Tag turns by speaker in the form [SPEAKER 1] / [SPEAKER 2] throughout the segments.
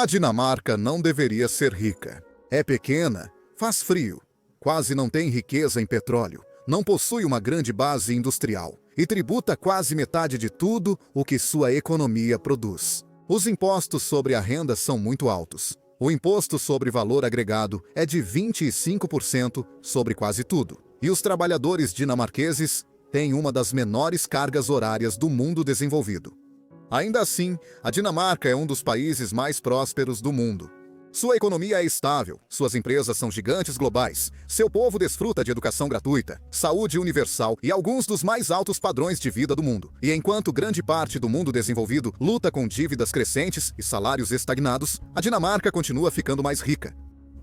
[SPEAKER 1] A Dinamarca não deveria ser rica. É pequena, faz frio, quase não tem riqueza em petróleo, não possui uma grande base industrial e tributa quase metade de tudo o que sua economia produz. Os impostos sobre a renda são muito altos. O imposto sobre valor agregado é de 25% sobre quase tudo. E os trabalhadores dinamarqueses têm uma das menores cargas horárias do mundo desenvolvido. Ainda assim, a Dinamarca é um dos países mais prósperos do mundo. Sua economia é estável, suas empresas são gigantes globais, seu povo desfruta de educação gratuita, saúde universal e alguns dos mais altos padrões de vida do mundo. E enquanto grande parte do mundo desenvolvido luta com dívidas crescentes e salários estagnados, a Dinamarca continua ficando mais rica.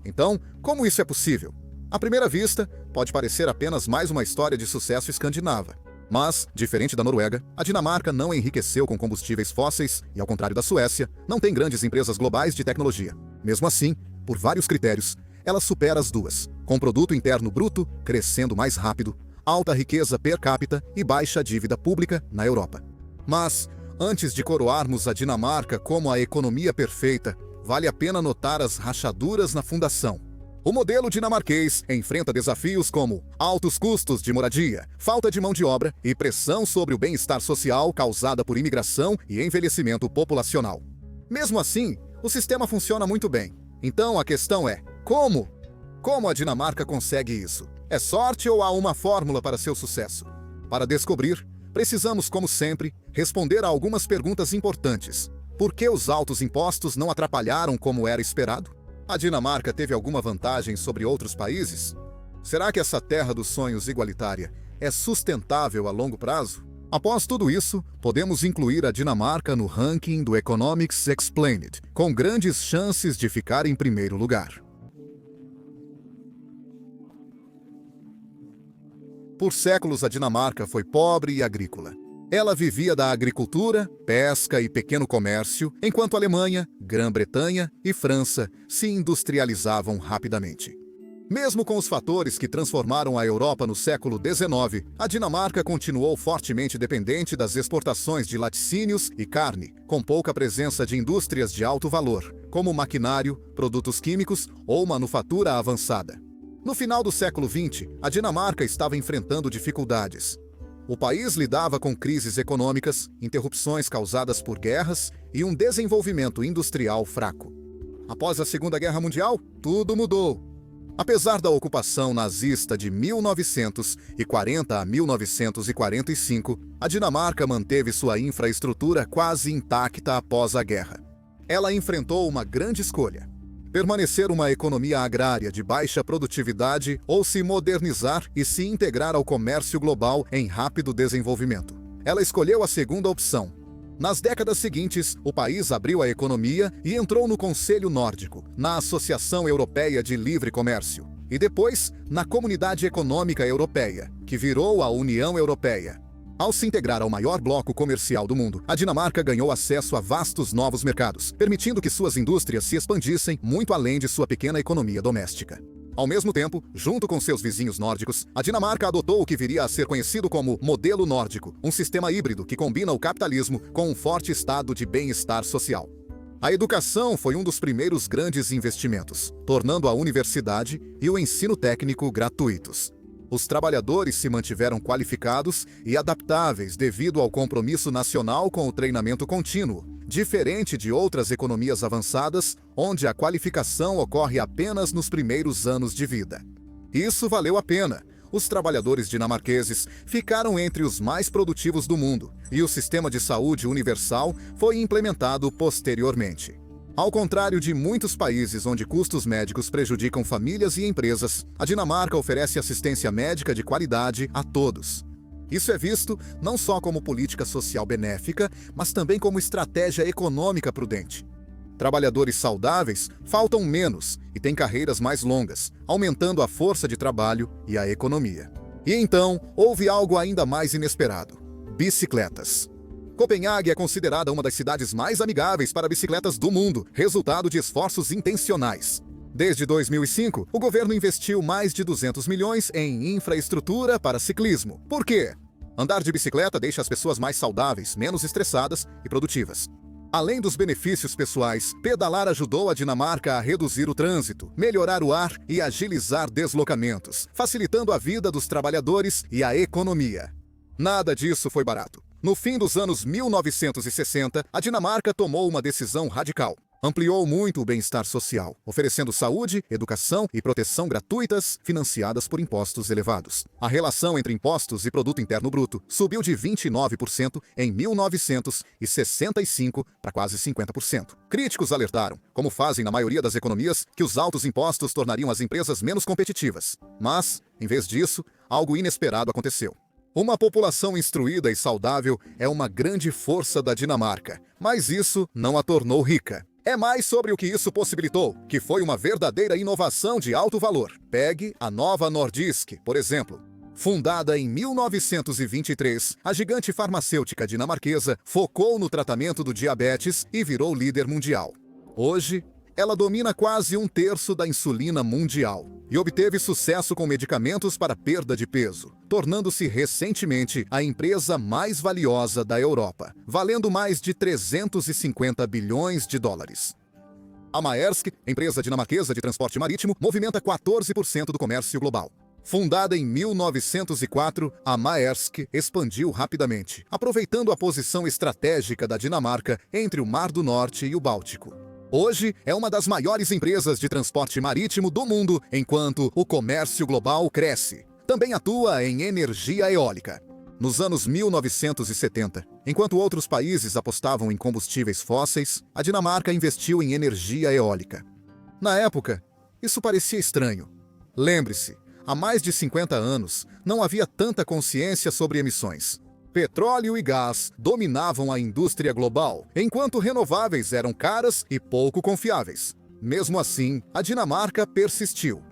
[SPEAKER 1] Então, como isso é possível? À primeira vista, pode parecer apenas mais uma história de sucesso escandinava. Mas, diferente da Noruega, a Dinamarca não enriqueceu com combustíveis fósseis e, ao contrário da Suécia, não tem grandes empresas globais de tecnologia. Mesmo assim, por vários critérios, ela supera as duas, com produto interno bruto crescendo mais rápido, alta riqueza per capita e baixa dívida pública na Europa. Mas, antes de coroarmos a Dinamarca como a economia perfeita, vale a pena notar as rachaduras na fundação. O modelo dinamarquês enfrenta desafios como altos custos de moradia, falta de mão de obra e pressão sobre o bem-estar social causada por imigração e envelhecimento populacional. Mesmo assim, o sistema funciona muito bem. Então a questão é, como? Como a Dinamarca consegue isso? É sorte ou há uma fórmula para seu sucesso? Para descobrir, precisamos, como sempre, responder a algumas perguntas importantes. Por que os altos impostos não atrapalharam como era esperado? A Dinamarca teve alguma vantagem sobre outros países? Será que essa terra dos sonhos igualitária é sustentável a longo prazo? Após tudo isso, podemos incluir a Dinamarca no ranking do Economics Explained, com grandes chances de ficar em primeiro lugar. Por séculos, a Dinamarca foi pobre e agrícola. Ela vivia da agricultura, pesca e pequeno comércio, enquanto a Alemanha, Grã-Bretanha e França se industrializavam rapidamente. Mesmo com os fatores que transformaram a Europa no século XIX, a Dinamarca continuou fortemente dependente das exportações de laticínios e carne, com pouca presença de indústrias de alto valor, como maquinário, produtos químicos ou manufatura avançada. No final do século XX, a Dinamarca estava enfrentando dificuldades. O país lidava com crises econômicas, interrupções causadas por guerras e um desenvolvimento industrial fraco. Após a Segunda Guerra Mundial, tudo mudou. Apesar da ocupação nazista de 1940 a 1945, a Dinamarca manteve sua infraestrutura quase intacta após a guerra. Ela enfrentou uma grande escolha: permanecer uma economia agrária de baixa produtividade ou se modernizar e se integrar ao comércio global em rápido desenvolvimento. Ela escolheu a segunda opção. Nas décadas seguintes, o país abriu a economia e entrou no Conselho Nórdico, na Associação Europeia de Livre Comércio, e depois na Comunidade Econômica Europeia, que virou a União Europeia. Ao se integrar ao maior bloco comercial do mundo, a Dinamarca ganhou acesso a vastos novos mercados, permitindo que suas indústrias se expandissem muito além de sua pequena economia doméstica. Ao mesmo tempo, junto com seus vizinhos nórdicos, a Dinamarca adotou o que viria a ser conhecido como modelo nórdico, um sistema híbrido que combina o capitalismo com um forte estado de bem-estar social. A educação foi um dos primeiros grandes investimentos, tornando a universidade e o ensino técnico gratuitos. Os trabalhadores se mantiveram qualificados e adaptáveis devido ao compromisso nacional com o treinamento contínuo, diferente de outras economias avançadas, onde a qualificação ocorre apenas nos primeiros anos de vida. Isso valeu a pena. Os trabalhadores dinamarqueses ficaram entre os mais produtivos do mundo, e o sistema de saúde universal foi implementado posteriormente. Ao contrário de muitos países onde custos médicos prejudicam famílias e empresas, a Dinamarca oferece assistência médica de qualidade a todos. Isso é visto não só como política social benéfica, mas também como estratégia econômica prudente. Trabalhadores saudáveis faltam menos e têm carreiras mais longas, aumentando a força de trabalho e a economia. E então, houve algo ainda mais inesperado: bicicletas. Copenhague é considerada uma das cidades mais amigáveis para bicicletas do mundo, resultado de esforços intencionais. Desde 2005, o governo investiu mais de 200 milhões em infraestrutura para ciclismo. Por quê? Andar de bicicleta deixa as pessoas mais saudáveis, menos estressadas e produtivas. Além dos benefícios pessoais, pedalar ajudou a Dinamarca a reduzir o trânsito, melhorar o ar e agilizar deslocamentos, facilitando a vida dos trabalhadores e a economia. Nada disso foi barato. No fim dos anos 1960, a Dinamarca tomou uma decisão radical. Ampliou muito o bem-estar social, oferecendo saúde, educação e proteção gratuitas, financiadas por impostos elevados. A relação entre impostos e produto interno bruto subiu de 29% em 1965 para quase 50%. Críticos alertaram, como fazem na maioria das economias, que os altos impostos tornariam as empresas menos competitivas. Mas, em vez disso, algo inesperado aconteceu. Uma população instruída e saudável é uma grande força da Dinamarca, mas isso não a tornou rica. É mais sobre o que isso possibilitou, que foi uma verdadeira inovação de alto valor. Pegue a Novo Nordisk, por exemplo. Fundada em 1923, a gigante farmacêutica dinamarquesa focou no tratamento do diabetes e virou líder mundial. Hoje, ela domina quase 1/3 da insulina mundial e obteve sucesso com medicamentos para perda de peso, tornando-se recentemente a empresa mais valiosa da Europa, valendo mais de 350 bilhões de dólares. A Maersk, empresa dinamarquesa de transporte marítimo, movimenta 14% do comércio global. Fundada em 1904, a Maersk expandiu rapidamente, aproveitando a posição estratégica da Dinamarca entre o Mar do Norte e o Báltico. Hoje é uma das maiores empresas de transporte marítimo do mundo, enquanto o comércio global cresce. Também atua em energia eólica. Nos anos 1970, enquanto outros países apostavam em combustíveis fósseis, a Dinamarca investiu em energia eólica. Na época, isso parecia estranho. Lembre-se, há mais de 50 anos, não havia tanta consciência sobre emissões. Petróleo e gás dominavam a indústria global, enquanto renováveis eram caras e pouco confiáveis. Mesmo assim, a Dinamarca persistiu.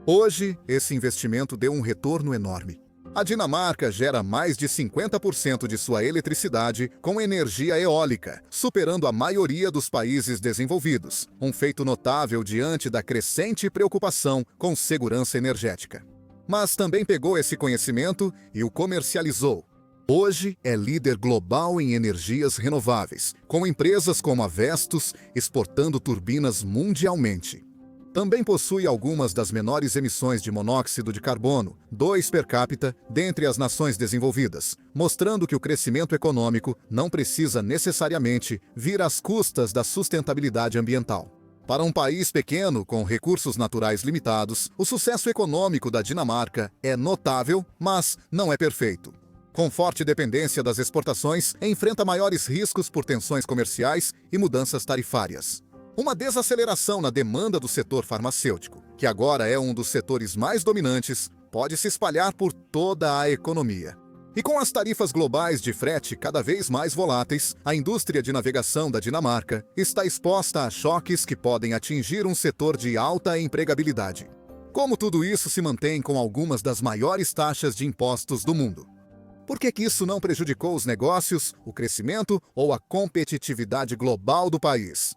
[SPEAKER 1] Hoje, esse investimento deu um retorno enorme. A Dinamarca gera mais de 50% de sua eletricidade com energia eólica, superando a maioria dos países desenvolvidos, um feito notável diante da crescente preocupação com segurança energética. Mas também pegou esse conhecimento e o comercializou. Hoje é líder global em energias renováveis, com empresas como a Vestas exportando turbinas mundialmente. Também possui algumas das menores emissões de monóxido de carbono, 2 per capita, dentre as nações desenvolvidas, mostrando que o crescimento econômico não precisa necessariamente vir às custas da sustentabilidade ambiental. Para um país pequeno, com recursos naturais limitados, o sucesso econômico da Dinamarca é notável, mas não é perfeito. Com forte dependência das exportações, enfrenta maiores riscos por tensões comerciais e mudanças tarifárias. Uma desaceleração na demanda do setor farmacêutico, que agora é um dos setores mais dominantes, pode se espalhar por toda a economia. E com as tarifas globais de frete cada vez mais voláteis, a indústria de navegação da Dinamarca está exposta a choques que podem atingir um setor de alta empregabilidade. Como tudo isso se mantém com algumas das maiores taxas de impostos do mundo? Por que isso não prejudicou os negócios, o crescimento ou a competitividade global do país?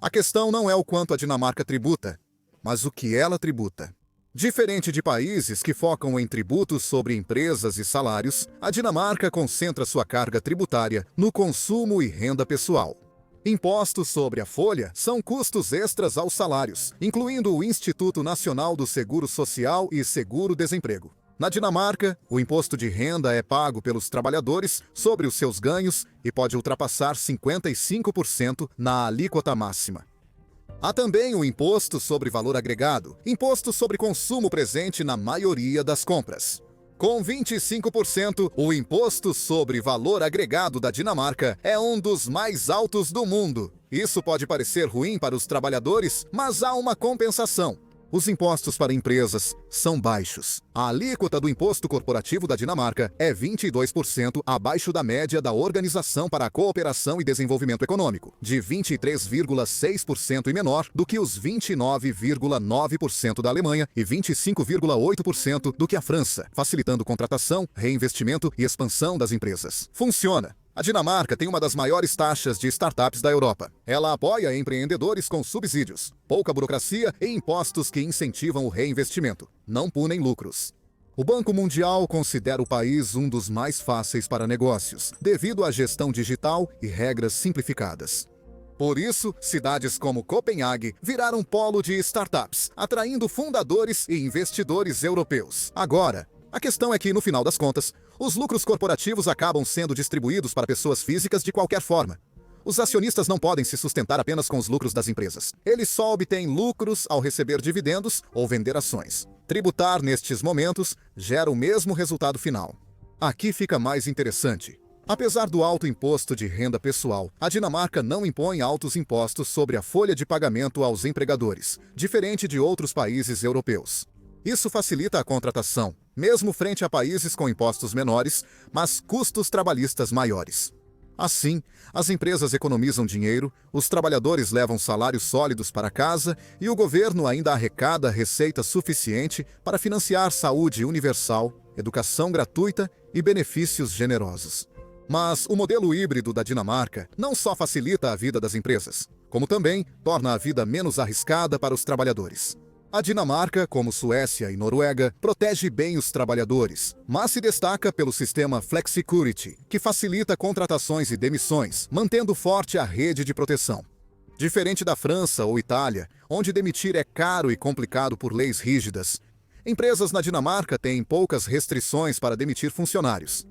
[SPEAKER 1] A questão não é o quanto a Dinamarca tributa, mas o que ela tributa. Diferente de países que focam em tributos sobre empresas e salários, a Dinamarca concentra sua carga tributária no consumo e renda pessoal. Impostos sobre a folha são custos extras aos salários, incluindo o Instituto Nacional do Seguro Social e Seguro-Desemprego. Na Dinamarca, o imposto de renda é pago pelos trabalhadores sobre os seus ganhos e pode ultrapassar 55% na alíquota máxima. Há também o imposto sobre valor agregado, imposto sobre consumo presente na maioria das compras. Com 25%, o imposto sobre valor agregado da Dinamarca é um dos mais altos do mundo. Isso pode parecer ruim para os trabalhadores, mas há uma compensação. Os impostos para empresas são baixos. A alíquota do imposto corporativo da Dinamarca é 22% abaixo da média da Organização para a Cooperação e Desenvolvimento Econômico, de 23,6% e menor do que os 29,9% da Alemanha e 25,8% do que a França, facilitando contratação, reinvestimento e expansão das empresas. Funciona! A Dinamarca tem uma das maiores taxas de startups da Europa. Ela apoia empreendedores com subsídios, pouca burocracia e impostos que incentivam o reinvestimento, não punem lucros. O Banco Mundial considera o país um dos mais fáceis para negócios, devido à gestão digital e regras simplificadas. Por isso, cidades como Copenhague viraram polo de startups, atraindo fundadores e investidores europeus. Agora, a questão é que, no final das contas, os lucros corporativos acabam sendo distribuídos para pessoas físicas de qualquer forma. Os acionistas não podem se sustentar apenas com os lucros das empresas. Eles só obtêm lucros ao receber dividendos ou vender ações. Tributar nestes momentos gera o mesmo resultado final. Aqui fica mais interessante. Apesar do alto imposto de renda pessoal, a Dinamarca não impõe altos impostos sobre a folha de pagamento aos empregadores, diferente de outros países europeus. Isso facilita a contratação, mesmo frente a países com impostos menores, mas custos trabalhistas maiores. Assim, as empresas economizam dinheiro, os trabalhadores levam salários sólidos para casa e o governo ainda arrecada receita suficiente para financiar saúde universal, educação gratuita e benefícios generosos. Mas o modelo híbrido da Dinamarca não só facilita a vida das empresas, como também torna a vida menos arriscada para os trabalhadores. A Dinamarca, como Suécia e Noruega, protege bem os trabalhadores, mas se destaca pelo sistema Flexicurity, que facilita contratações e demissões, mantendo forte a rede de proteção. Diferente da França ou Itália, onde demitir é caro e complicado por leis rígidas, empresas na Dinamarca têm poucas restrições para demitir funcionários.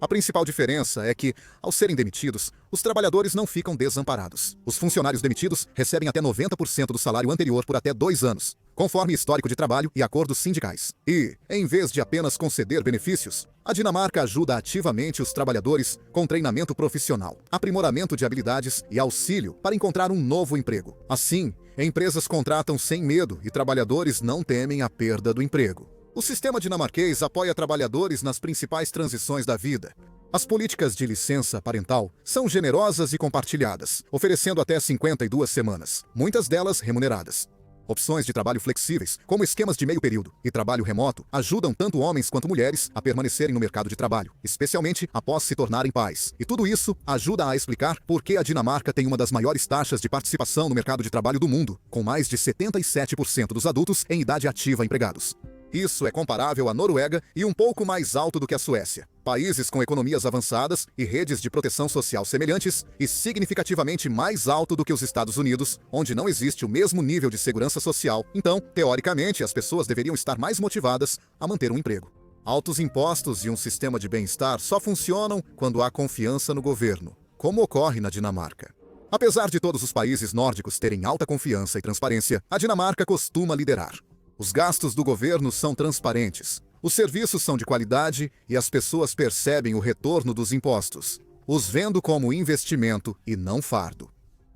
[SPEAKER 1] A principal diferença é que, ao serem demitidos, os trabalhadores não ficam desamparados. Os funcionários demitidos recebem até 90% do salário anterior por até 2 anos, conforme histórico de trabalho e acordos sindicais. E, em vez de apenas conceder benefícios, a Dinamarca ajuda ativamente os trabalhadores com treinamento profissional, aprimoramento de habilidades e auxílio para encontrar um novo emprego. Assim, empresas contratam sem medo e trabalhadores não temem a perda do emprego. O sistema dinamarquês apoia trabalhadores nas principais transições da vida. As políticas de licença parental são generosas e compartilhadas, oferecendo até 52 semanas, muitas delas remuneradas. Opções de trabalho flexíveis, como esquemas de meio período e trabalho remoto, ajudam tanto homens quanto mulheres a permanecerem no mercado de trabalho, especialmente após se tornarem pais. E tudo isso ajuda a explicar por que a Dinamarca tem uma das maiores taxas de participação no mercado de trabalho do mundo, com mais de 77% dos adultos em idade ativa empregados. Isso é comparável à Noruega e um pouco mais alto do que a Suécia. Países com economias avançadas e redes de proteção social semelhantes e significativamente mais alto do que os Estados Unidos, onde não existe o mesmo nível de segurança social. Então, teoricamente, as pessoas deveriam estar mais motivadas a manter um emprego. Altos impostos e um sistema de bem-estar só funcionam quando há confiança no governo, como ocorre na Dinamarca. Apesar de todos os países nórdicos terem alta confiança e transparência, a Dinamarca costuma liderar. Os gastos do governo são transparentes, os serviços são de qualidade e as pessoas percebem o retorno dos impostos, os vendo como investimento e não fardo.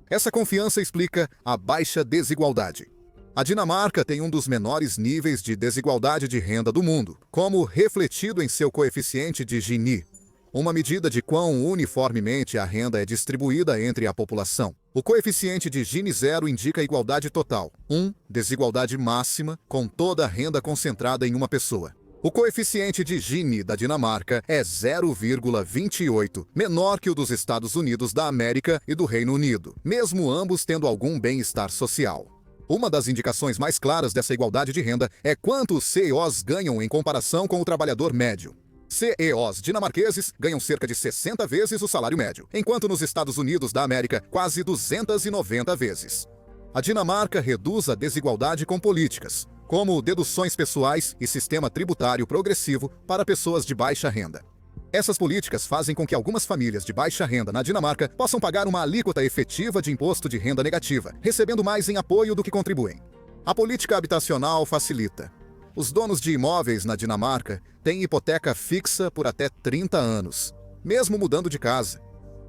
[SPEAKER 1] Essa confiança explica a baixa desigualdade. A Dinamarca tem um dos menores níveis de desigualdade de renda do mundo, como refletido em seu coeficiente de Gini, uma medida de quão uniformemente a renda é distribuída entre a população. O coeficiente de Gini 0 indica igualdade total, 1, desigualdade máxima, com toda a renda concentrada em uma pessoa. O coeficiente de Gini da Dinamarca é 0,28, menor que o dos Estados Unidos da América e do Reino Unido, mesmo ambos tendo algum bem-estar social. Uma das indicações mais claras dessa igualdade de renda é quanto os CEOs ganham em comparação com o trabalhador médio. CEOs dinamarqueses ganham cerca de 60 vezes o salário médio, enquanto nos Estados Unidos da América, quase 290 vezes. A Dinamarca reduz a desigualdade com políticas, como deduções pessoais e sistema tributário progressivo para pessoas de baixa renda. Essas políticas fazem com que algumas famílias de baixa renda na Dinamarca possam pagar uma alíquota efetiva de imposto de renda negativa, recebendo mais em apoio do que contribuem. A política habitacional facilita. Os donos de imóveis na Dinamarca têm hipoteca fixa por até 30 anos, mesmo mudando de casa.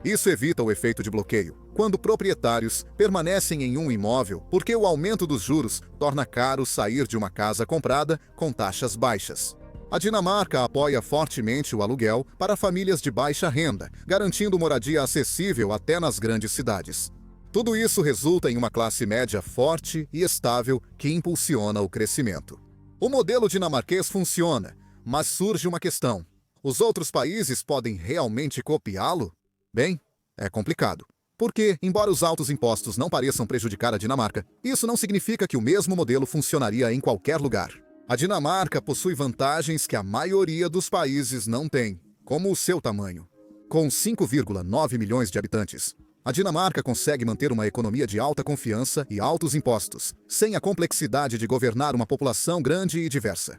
[SPEAKER 1] Isso evita o efeito de bloqueio, quando proprietários permanecem em um imóvel porque o aumento dos juros torna caro sair de uma casa comprada com taxas baixas. A Dinamarca apoia fortemente o aluguel para famílias de baixa renda, garantindo moradia acessível até nas grandes cidades. Tudo isso resulta em uma classe média forte e estável que impulsiona o crescimento. O modelo dinamarquês funciona, mas surge uma questão. Os outros países podem realmente copiá-lo? Bem, é complicado. Porque, embora os altos impostos não pareçam prejudicar a Dinamarca, isso não significa que o mesmo modelo funcionaria em qualquer lugar. A Dinamarca possui vantagens que a maioria dos países não tem, como o seu tamanho. Com 5,9 milhões de habitantes, A Dinamarca consegue manter uma economia de alta confiança e altos impostos, sem a complexidade de governar uma população grande e diversa.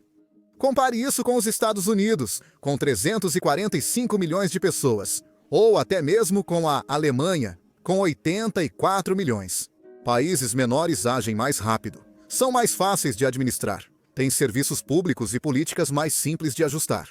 [SPEAKER 1] Compare isso com os Estados Unidos, com 345 milhões de pessoas, ou até mesmo com a Alemanha, com 84 milhões. Países menores agem mais rápido, são mais fáceis de administrar, têm serviços públicos e políticas mais simples de ajustar.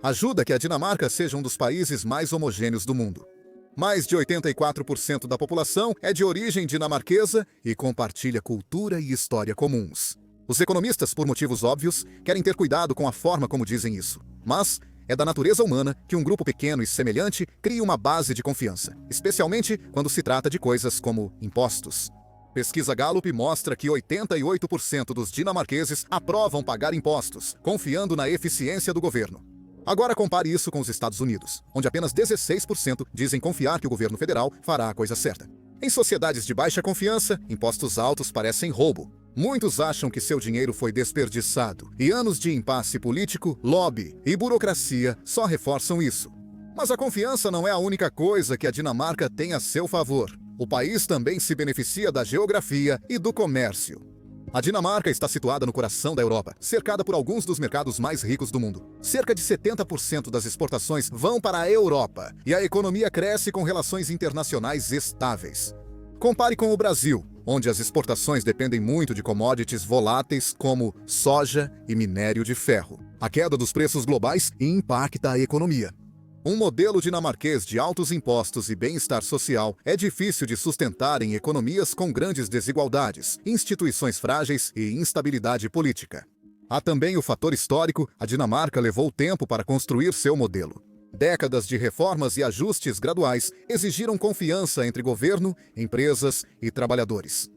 [SPEAKER 1] Ajuda que a Dinamarca seja um dos países mais homogêneos do mundo. Mais de 84% da população é de origem dinamarquesa e compartilha cultura e história comuns. Os economistas, por motivos óbvios, querem ter cuidado com a forma como dizem isso. Mas é da natureza humana que um grupo pequeno e semelhante crie uma base de confiança, especialmente quando se trata de coisas como impostos. Pesquisa Gallup mostra que 88% dos dinamarqueses aprovam pagar impostos, confiando na eficiência do governo. Agora compare isso com os Estados Unidos, onde apenas 16% dizem confiar que o governo federal fará a coisa certa. Em sociedades de baixa confiança, impostos altos parecem roubo. Muitos acham que seu dinheiro foi desperdiçado, e anos de impasse político, lobby e burocracia só reforçam isso. Mas a confiança não é a única coisa que a Dinamarca tem a seu favor. O país também se beneficia da geografia e do comércio. A Dinamarca está situada no coração da Europa, cercada por alguns dos mercados mais ricos do mundo. Cerca de 70% das exportações vão para a Europa, e a economia cresce com relações internacionais estáveis. Compare com o Brasil, onde as exportações dependem muito de commodities voláteis como soja e minério de ferro. A queda dos preços globais impacta a economia. Um modelo dinamarquês de altos impostos e bem-estar social é difícil de sustentar em economias com grandes desigualdades, instituições frágeis e instabilidade política. Há também o fator histórico: a Dinamarca levou tempo para construir seu modelo. Décadas de reformas e ajustes graduais exigiram confiança entre governo, empresas e trabalhadores.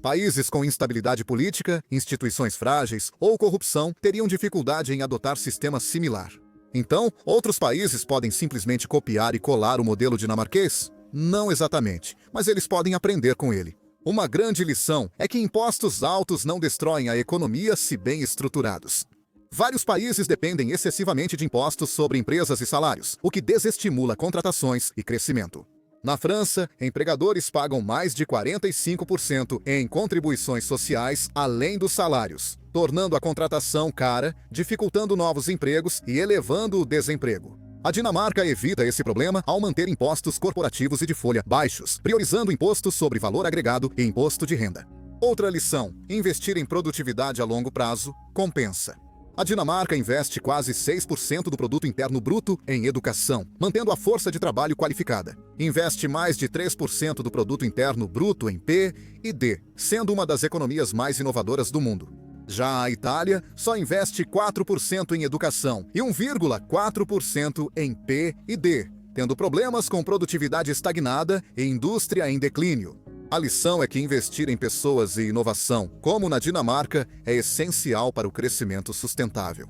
[SPEAKER 1] Países com instabilidade política, instituições frágeis ou corrupção teriam dificuldade em adotar sistema similar. Então, outros países podem simplesmente copiar e colar o modelo dinamarquês? Não exatamente, mas eles podem aprender com ele. Uma grande lição é que impostos altos não destroem a economia se bem estruturados. Vários países dependem excessivamente de impostos sobre empresas e salários, o que desestimula contratações e crescimento. Na França, empregadores pagam mais de 45% em contribuições sociais além dos salários, tornando a contratação cara, dificultando novos empregos e elevando o desemprego. A Dinamarca evita esse problema ao manter impostos corporativos e de folha baixos, priorizando imposto sobre valor agregado e imposto de renda. Outra lição: investir em produtividade a longo prazo compensa. A Dinamarca investe quase 6% do produto interno bruto em educação, mantendo a força de trabalho qualificada. Investe mais de 3% do produto interno bruto em P&D, sendo uma das economias mais inovadoras do mundo. Já a Itália só investe 4% em educação e 1,4% em P&D, tendo problemas com produtividade estagnada e indústria em declínio. A lição é que investir em pessoas e inovação, como na Dinamarca, é essencial para o crescimento sustentável.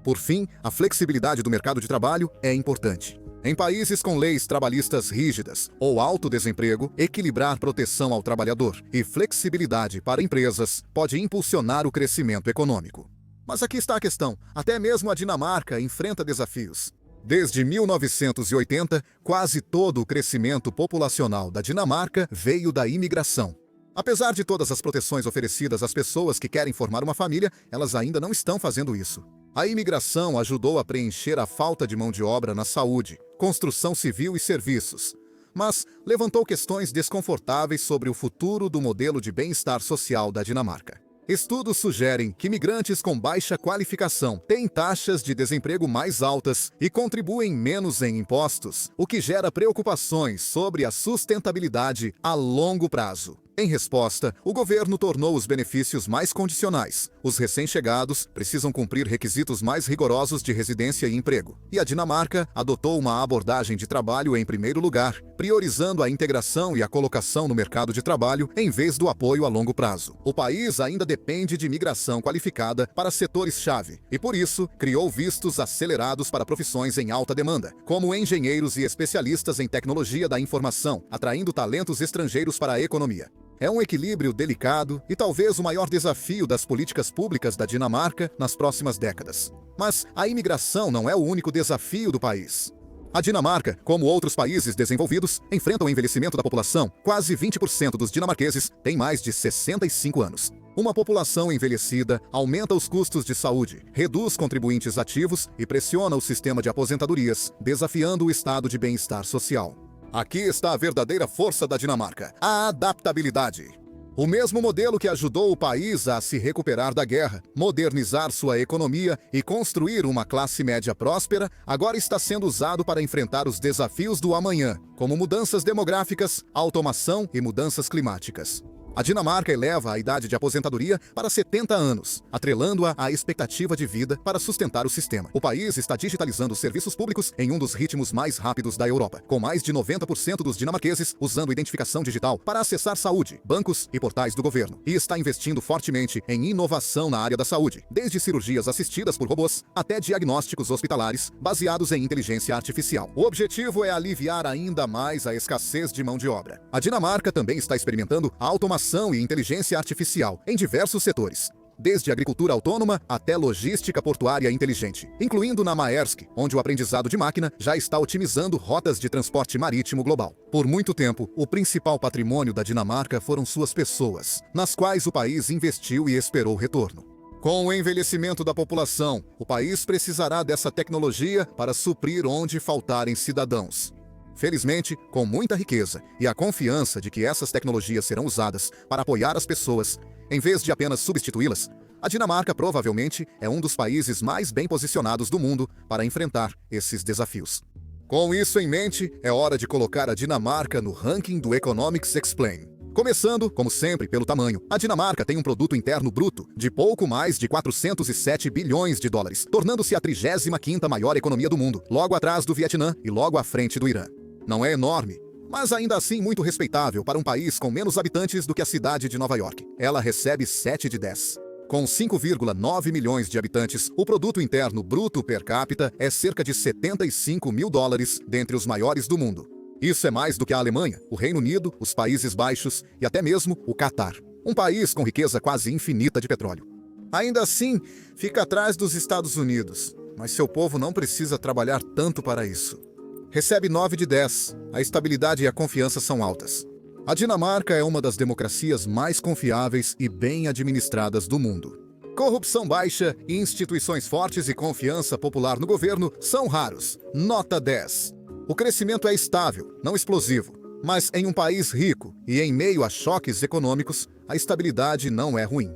[SPEAKER 1] Por fim, a flexibilidade do mercado de trabalho é importante. Em países com leis trabalhistas rígidas ou alto desemprego, equilibrar proteção ao trabalhador e flexibilidade para empresas pode impulsionar o crescimento econômico. Mas aqui está a questão: até mesmo a Dinamarca enfrenta desafios. Desde 1980, quase todo o crescimento populacional da Dinamarca veio da imigração. Apesar de todas as proteções oferecidas às pessoas que querem formar uma família, elas ainda não estão fazendo isso. A imigração ajudou a preencher a falta de mão de obra na saúde, construção civil e serviços, mas levantou questões desconfortáveis sobre o futuro do modelo de bem-estar social da Dinamarca. Estudos sugerem que migrantes com baixa qualificação têm taxas de desemprego mais altas e contribuem menos em impostos, o que gera preocupações sobre a sustentabilidade a longo prazo. Em resposta, o governo tornou os benefícios mais condicionais. Os recém-chegados precisam cumprir requisitos mais rigorosos de residência e emprego. E a Dinamarca adotou uma abordagem de trabalho em primeiro lugar, priorizando a integração e a colocação no mercado de trabalho em vez do apoio a longo prazo. O país ainda depende de migração qualificada para setores-chave e, por isso, criou vistos acelerados para profissões em alta demanda, como engenheiros e especialistas em tecnologia da informação, atraindo talentos estrangeiros para a economia. É um equilíbrio delicado e talvez o maior desafio das políticas públicas da Dinamarca nas próximas décadas. Mas a imigração não é o único desafio do país. A Dinamarca, como outros países desenvolvidos, enfrenta o envelhecimento da população. Quase 20% dos dinamarqueses têm mais de 65 anos. Uma população envelhecida aumenta os custos de saúde, reduz contribuintes ativos e pressiona o sistema de aposentadorias, desafiando o estado de bem-estar social. Aqui está a verdadeira força da Dinamarca: a adaptabilidade. O mesmo modelo que ajudou o país a se recuperar da guerra, modernizar sua economia e construir uma classe média próspera, agora está sendo usado para enfrentar os desafios do amanhã, como mudanças demográficas, automação e mudanças climáticas. A Dinamarca eleva a idade de aposentadoria para 70 anos, atrelando-a à expectativa de vida para sustentar o sistema. O país está digitalizando os serviços públicos em um dos ritmos mais rápidos da Europa, com mais de 90% dos dinamarqueses usando identificação digital para acessar saúde, bancos e portais do governo. E está investindo fortemente em inovação na área da saúde, desde cirurgias assistidas por robôs até diagnósticos hospitalares baseados em inteligência artificial. O objetivo é aliviar ainda mais a escassez de mão de obra. A Dinamarca também está experimentando a automação e inteligência artificial em diversos setores, desde agricultura autônoma até logística portuária inteligente, incluindo na Maersk, onde o aprendizado de máquina já está otimizando rotas de transporte marítimo global. Por muito tempo, o principal patrimônio da Dinamarca foram suas pessoas, nas quais o país investiu e esperou retorno. Com o envelhecimento da população, o país precisará dessa tecnologia para suprir onde faltarem cidadãos. Felizmente, com muita riqueza e a confiança de que essas tecnologias serão usadas para apoiar as pessoas, em vez de apenas substituí-las, a Dinamarca provavelmente é um dos países mais bem posicionados do mundo para enfrentar esses desafios. Com isso em mente, é hora de colocar a Dinamarca no ranking do Economics Explain. Começando, como sempre, pelo tamanho, a Dinamarca tem um produto interno bruto de pouco mais de 407 bilhões de dólares, tornando-se a 35ª maior economia do mundo, logo atrás do Vietnã e logo à frente do Irã. Não é enorme, mas ainda assim muito respeitável para um país com menos habitantes do que a cidade de Nova York. Ela recebe 7 de 10. Com 5,9 milhões de habitantes, o produto interno bruto per capita é cerca de 75 mil dólares, dentre os maiores do mundo. Isso é mais do que a Alemanha, o Reino Unido, os Países Baixos e até mesmo o Catar, um país com riqueza quase infinita de petróleo. Ainda assim, fica atrás dos Estados Unidos, mas seu povo não precisa trabalhar tanto para isso. Recebe 9 de 10. A estabilidade e a confiança são altas. A Dinamarca é uma das democracias mais confiáveis e bem administradas do mundo. Corrupção baixa, instituições fortes e confiança popular no governo são raros. Nota 10. O crescimento é estável, não explosivo. Mas em um país rico e em meio a choques econômicos, a estabilidade não é ruim.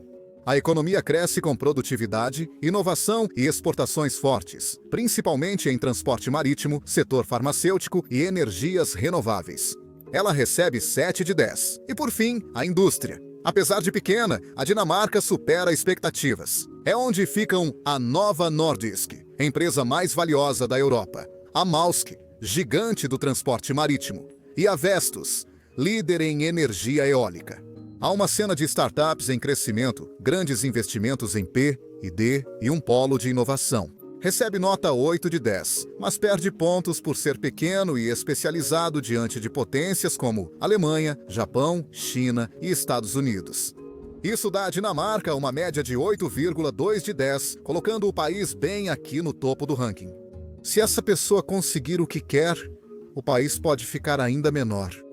[SPEAKER 1] A economia cresce com produtividade, inovação e exportações fortes, principalmente em transporte marítimo, setor farmacêutico e energias renováveis. Ela recebe 7 de 10. E por fim, a indústria. Apesar de pequena, a Dinamarca supera expectativas. É onde ficam a Nova Nordisk, empresa mais valiosa da Europa, a Maersk, gigante do transporte marítimo, e a Vestas, líder em energia eólica. Há uma cena de startups em crescimento, grandes investimentos em P&D e um polo de inovação. Recebe nota 8 de 10, mas perde pontos por ser pequeno e especializado diante de potências como Alemanha, Japão, China e Estados Unidos. Isso dá à Dinamarca uma média de 8,2 de 10, colocando o país bem aqui no topo do ranking. Se essa pessoa conseguir o que quer, o país pode ficar ainda menor.